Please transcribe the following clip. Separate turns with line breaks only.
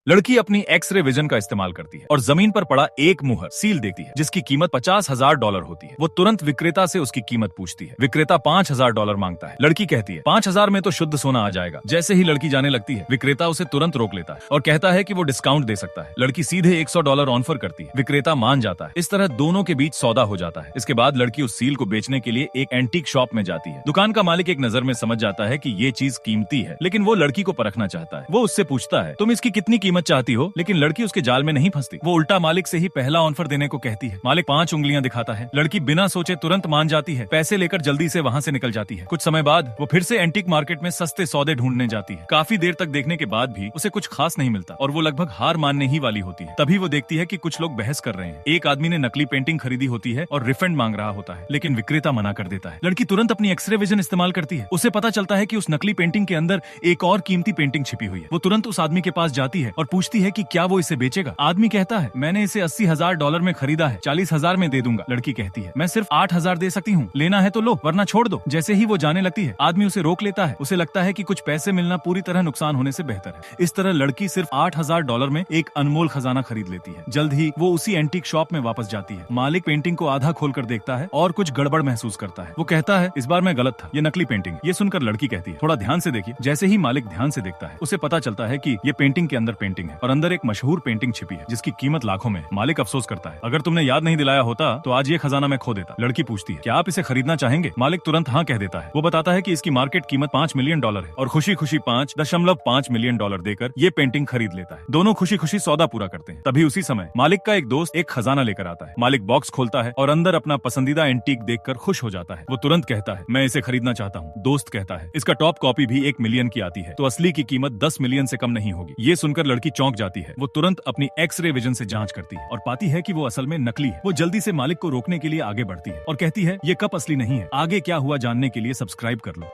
लड़की अपनी x ray vision का इस्तेमाल करती है और जमीन पर पड़ा एक मुहर सील देखती है जिसकी कीमत $50,000 होती है। वो तुरंत विक्रेता से उसकी कीमत पूछती है। विक्रेता $5,000 मांगता है। लड़की कहती है 5,000 में तो शुद्ध सोना आ जाएगा। जैसे ही लड़की जाने लगती है, विक्रेता उसे तुरंत रोक लेता है और कहता है कि वो डिस्काउंट दे सकता है। लड़की सीधे $100 ऑफर करती है। विक्रेता मान जाता है। इस तरह दोनों के बीच सौदा हो जाता है। इसके बाद लड़की उस सील को बेचने के लिए एक एंटीक शॉप में जाती है। दुकान का मालिक एक नजर में समझ जाता है कि ये चीज कीमती है, लेकिन वो लड़की को परखना चाहता है। वो उससे पूछता है तुम इसकी कितनी कीमत चाहती हो, लेकिन लड़की उसके जाल में नहीं फंसती। वो उल्टा मालिक से ही पहला ऑफर देने को कहती है। मालिक 5 उंगलियां दिखाता है। लड़की बिना सोचे तुरंत मान जाती है। पैसे लेकर जल्दी से वहाँ से निकल जाती है। कुछ समय बाद वो फिर से एंटीक मार्केट में सस्ते सौदे ढूंढने जाती है। काफी देर तक देखने के बाद भी उसे कुछ खास नहीं मिलता और वो लगभग हार मानने ही वाली होती है। तभी वो देखती है कि कुछ लोग बहस कर रहे हैं। एक आदमी ने नकली पेंटिंग खरीदी होती है और रिफंड मांग रहा होता है, लेकिन विक्रेता मना कर देता है। लड़की तुरंत अपनी एक्सरे विजन इस्तेमाल करती है। उसे पता चलता है कि उस नकली पेंटिंग के अंदर एक और कीमती पेंटिंग छिपी हुई है। वो तुरंत उस आदमी के पास जाती है और पूछती है कि क्या वो इसे बेचेगा। आदमी कहता है मैंने इसे $80,000 में खरीदा है, 40,000 में दे दूंगा। लड़की कहती है मैं सिर्फ 8,000 दे सकती हूँ, लेना है तो लो वरना छोड़ दो। जैसे ही वो जाने लगती है, आदमी उसे रोक लेता है। उसे लगता है कि कुछ पैसे मिलना पूरी तरह नुकसान होने से बेहतर है। इस तरह लड़की सिर्फ $8,000 में एक अनमोल खजाना खरीद लेती है। जल्द ही वो उसी एंटीक शॉप में वापस जाती है। मालिक पेंटिंग को आधा खोलकर देखता है और कुछ गड़बड़ महसूस करता है। वो कहता है इस बार मैं गलत था, ये नकली पेंटिंग। ये सुनकर लड़की कहती है थोड़ा ध्यान से देखिए। जैसे ही मालिक ध्यान से देखता है, उसे पता चलता है कि ये पेंटिंग के अंदर पेंटिंग है और अंदर एक मशहूर पेंटिंग छिपी है जिसकी कीमत लाखों में है। मालिक अफसोस करता है अगर तुमने याद नहीं दिलाया होता तो आज ये खजाना मैं खो देता। लड़की पूछती है क्या आप इसे खरीदना चाहेंगे। मालिक तुरंत हाँ कह देता है। वो बताता है कि इसकी मार्केट कीमत $5 मिलियन है और खुशी खुशी $5.5 मिलियन देकर ये पेंटिंग खरीद लेता है। दोनों खुशी खुशी सौदा पूरा करते हैं। तभी उसी समय मालिक का एक दोस्त एक खजाना लेकर आता है। मालिक बॉक्स खोलता है और अंदर अपना पसंदीदा एंटीक देखकर खुश हो जाता है। वो तुरंत कहता है मैं इसे खरीदना चाहता हूँ। दोस्त कहता है इसका टॉप कॉपी भी 1 मिलियन की आती है, तो असली की कीमत 10 मिलियन से कम नहीं होगी। ये सुनकर लड़की चौंक जाती है। वो तुरंत अपनी एक्सरे विजन से जांच करती है और पाती है कि वो असल में नकली है। वो जल्दी से मालिक को रोकने के लिए आगे बढ़ती है और कहती है ये कप असली नहीं है। आगे क्या हुआ जानने के लिए सब्सक्राइब कर लो।